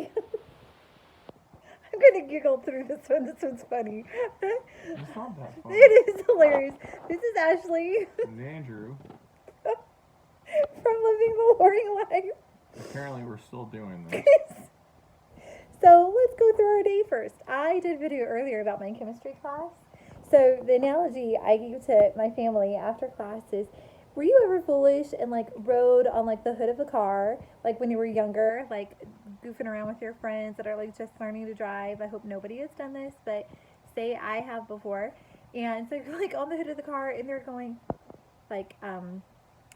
Ashley. I'm going to giggle through this one. This one's funny. It's not that funny. It is hilarious. This is Ashley And Andrew. from Living the Loring Life. Apparently, we're still doing this. So let's go through our day first. I did a video earlier about my chemistry class. So the analogy I gave to my family after class is, were you ever foolish and like rode on like the hood of a car, like when you were younger, like goofing around with your friends that are like just learning to drive? I hope nobody has done this, but say I have before. And so you're like on the hood of the car and they're going like,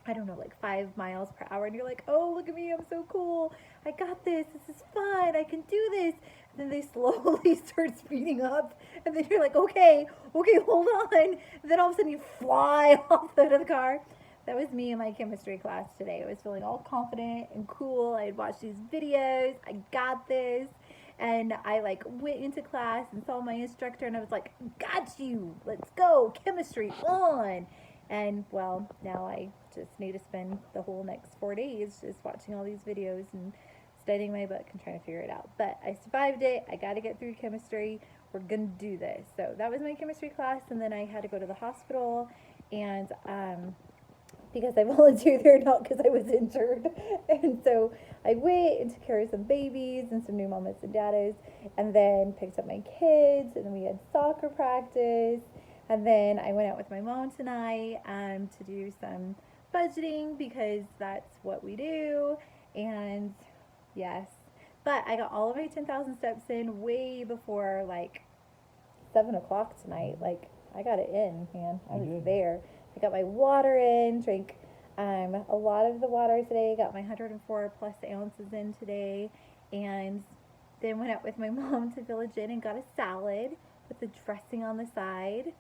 I don't know, like 5 miles per hour, and you're like, oh, look at me, I'm so cool, I got this is fun, I can do this. And then they slowly start speeding up, and then you're like, okay, hold on. And then all of a sudden you fly off the hood of the car. That was me in my chemistry class today. I was feeling all confident and cool. I had watched these videos, I got this. And I like went into class and saw my instructor, and I was like, got you, let's go, chemistry on. And well, now I just need to spend the whole next 4 days just watching all these videos and studying my book and trying to figure it out. But I survived it. I got to get through chemistry. We're going to do this. So that was my chemistry class. And then I had to go to the hospital. And because I volunteered there, not because I was injured. And so I went and took care of some babies and some new mamas and daddies. And then picked up my kids. And then we had soccer practice. And then I went out with my mom tonight to do some budgeting because that's what we do. And yes, but I got all of my 10,000 steps in way before like 7 o'clock tonight. Like I got it in, man. I was there. I got my water in, drank a lot of the water today. Got my 104 plus ounces in today, and then went out with my mom to Village Inn and got a salad with the dressing on the side.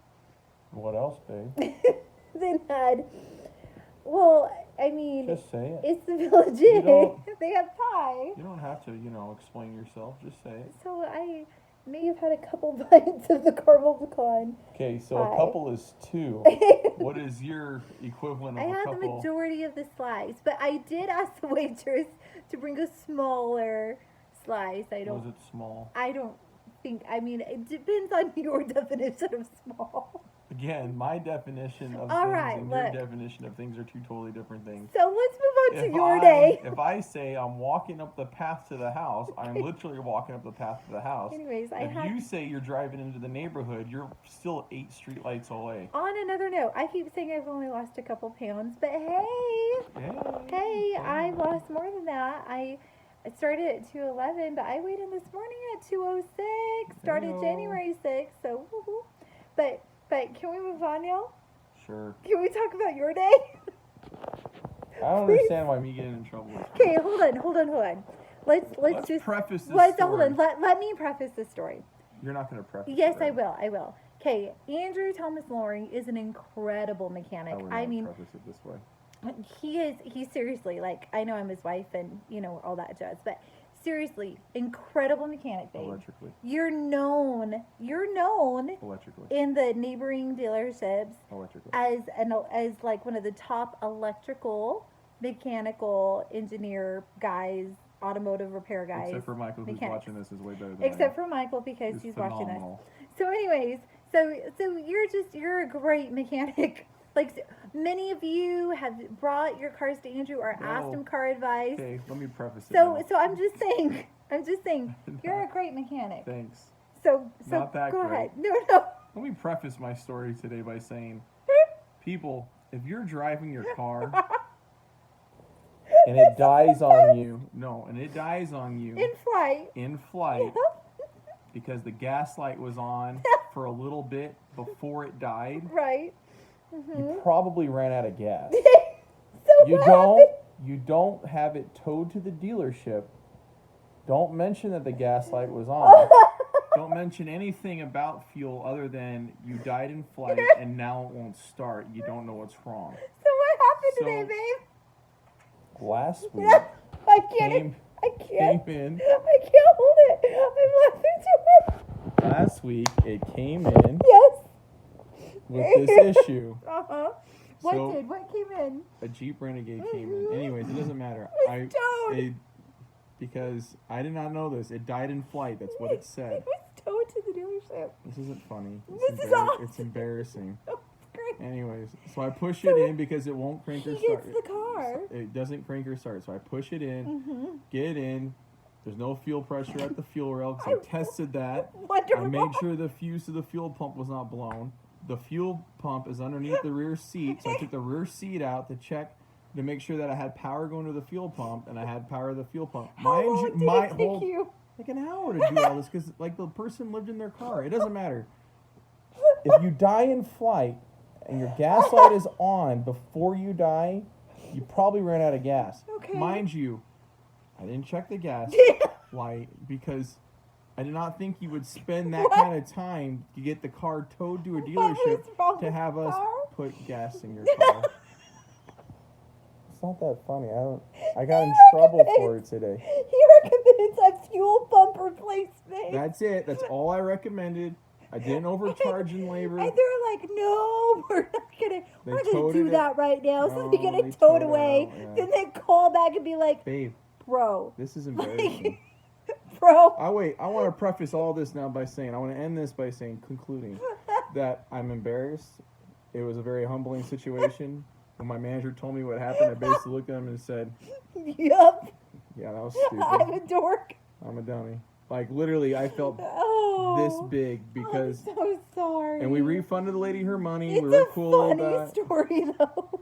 What else, babe? Then had, well, I mean, Just say it. it's the Village Inn. They have pie. You don't have to, explain yourself. Just say it. So I may have had a couple bites of the caramel pecan. Okay, so pie. a couple is 2. What is your equivalent of I a had couple? the majority of the slice, but I did ask the waitress to bring a smaller slice. Was it small? I don't think, I mean, it depends on your definition of small. Again, my definition of All things right, and look. your definition of things are 2 totally different things. So let's move on to your day. If I say I'm walking up the path to the house, I'm literally walking up the path to the house. Anyways, if you say you're driving into the neighborhood, you're still 8 streetlights away. On another note, I keep saying I've only lost a couple pounds, but hey, I lost more than that. I started at 211, but I weighed in this morning at 206. Started Heyo. January 6th, so woo-hoo. But can we move on now? Sure. Can we talk about your day? I don't understand why me getting in trouble is. Okay, hold on. Let's just preface this hold story. on. Let me preface this story. You're not going to preface Yes, it, I right? will. Okay, Andrew Thomas Loring is an incredible mechanic. I would I not mean, preface it this way. he's seriously, like, I know I'm his wife and all that jazz, but seriously, incredible mechanic, babe. Electrically. You're known Electrically. in the neighboring dealerships Electrically. as like one of the top electrical, mechanical engineer guys, automotive repair guys. Except for Michael, who's mechanics. watching this, is way better than Except for Michael, because he's watching us. So anyways, so you're a great mechanic. Like, many of you have brought your cars to Andrew or asked him car advice. Okay, let me preface it. So now. so I'm just saying, you're a great mechanic. Thanks. So Not that go great. ahead. No. Let me preface my story today by saying, people, if you're driving your car and it dies on you, in flight because the gas light was on for a little bit before it died, Right. you probably ran out of gas. So You what don't happened? you don't have it towed to the dealership. Don't mention that the gas light was on. Don't mention anything about fuel other than you died in flight and now it won't start. You don't know what's wrong. So what happened So- today, babe? Last week I can't. came I can't. in. I can't hold it. I'm laughing too hard. Last week it came in Yes. with this issue. What So- did? What came in? A Jeep Renegade came in. Anyways, it doesn't matter. It was towed. because I did not know this. It died in flight. That's what it It said. was towed to the dealership. This isn't funny. This is awesome. It's embarrassing. Oh, great. Anyways, so I push it in because it won't crank or He start. gets the car. It doesn't crank or start. So I push it in, Mm-hmm. get in. There's no fuel pressure at the fuel rail because I tested that. Wonder I made why. sure the fuse to the fuel pump was not blown. The fuel pump is underneath the rear seat, so I took the rear seat out to check to make sure that I had power going to the fuel pump and I had power to the fuel pump. How long did it take you? Like an hour to do all this because like the person lived in their car. It doesn't matter. If you die in flight and your gas light is on before you die, you probably ran out of gas. Okay. Mind you, I didn't check the gas light because I did not think you would spend that What? kind of time to get the car towed to a What dealership was wrong to with have the us car? put gas in your car. It's not that funny. I got in You trouble recommend- for it today. He recommends a fuel pump replacement. That's it. That's all I recommended. I didn't overcharge in labor. And they're like, no, we're They not gonna towed do it that right now. So they No, get they it towed towed it away. out, yeah. Then they call back and be like, Babe, bro, this is embarrassing. bro. I want to preface all this now by saying, I want to end this by saying, concluding, that I'm embarrassed. It was a very humbling situation. When my manager told me what happened, I basically looked at him and said, Yup. yeah, that was I'm stupid. a dork. I'm a dummy. Like, literally, I felt Oh. this big because, I'm so sorry. and we refunded the lady her money. It's We were a cool funny about it. story, though.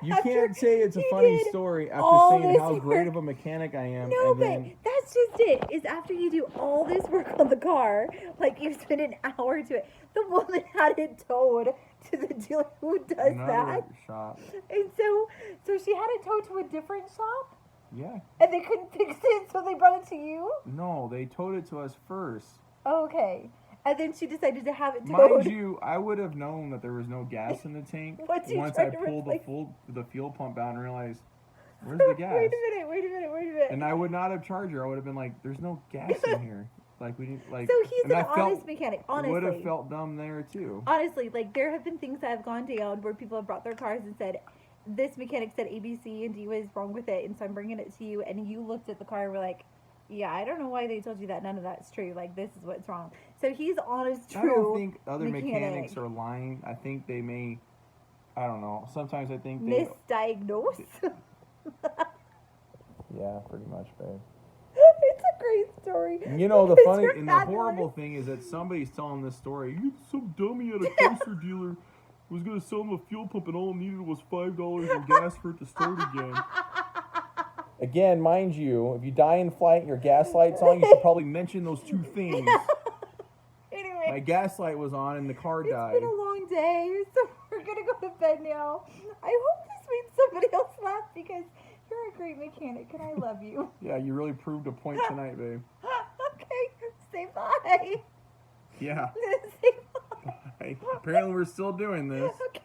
You After can't say it's a you funny did story after all saying this how great work. of a mechanic I am. No, and but then, that's just it. Is after you do all this work on the car, like you spend an hour to it. The woman had it towed to the dealer who does another that, shop. and so she had it towed to a different shop, Yeah. and they couldn't fix it, so they brought it to you. No, they towed it to us first. Okay, and then she decided to have it Mind towed. you, I would have known that there was no gas in the tank Once you once tried I to pulled replace- the fuel pump out and realized, where's the gas? Wait a minute. And I would not have charged her. I would have been like, there's no gas in here. Like we didn't like. So he's and an I felt- honest mechanic. Honestly, Would have felt dumb there too. honestly, like there have been things that have gone down where people have brought their cars and said, this mechanic said ABC and D was wrong with it, and so I'm bringing it to you. And you looked at the car and were like, yeah, I don't know why they told you that. None of that's true. Like, this is what's wrong. So he's honest, true. I don't think other mechanic. mechanics are lying. I think they may. I don't know. Sometimes I think they. Misdiagnosed. Yeah, pretty much, babe. It's a great story. You know the Because funny you're and the fabulous. horrible thing is that somebody's telling this story. Some dummy at a Chrysler dealer was gonna sell him a fuel pump and all it needed was $5 in gas for it to start again. Again, mind you, if you die in flight and your gas light's on, you should probably mention those two things. Anyway, My gas light was on and the car it's died. been a long day, so we're gonna go to bed now. I hope this made somebody else laugh because you're a great mechanic and I love you. Yeah, you really proved a point tonight, babe. Okay, say bye. Yeah. Say bye. Apparently we're still doing this. Okay.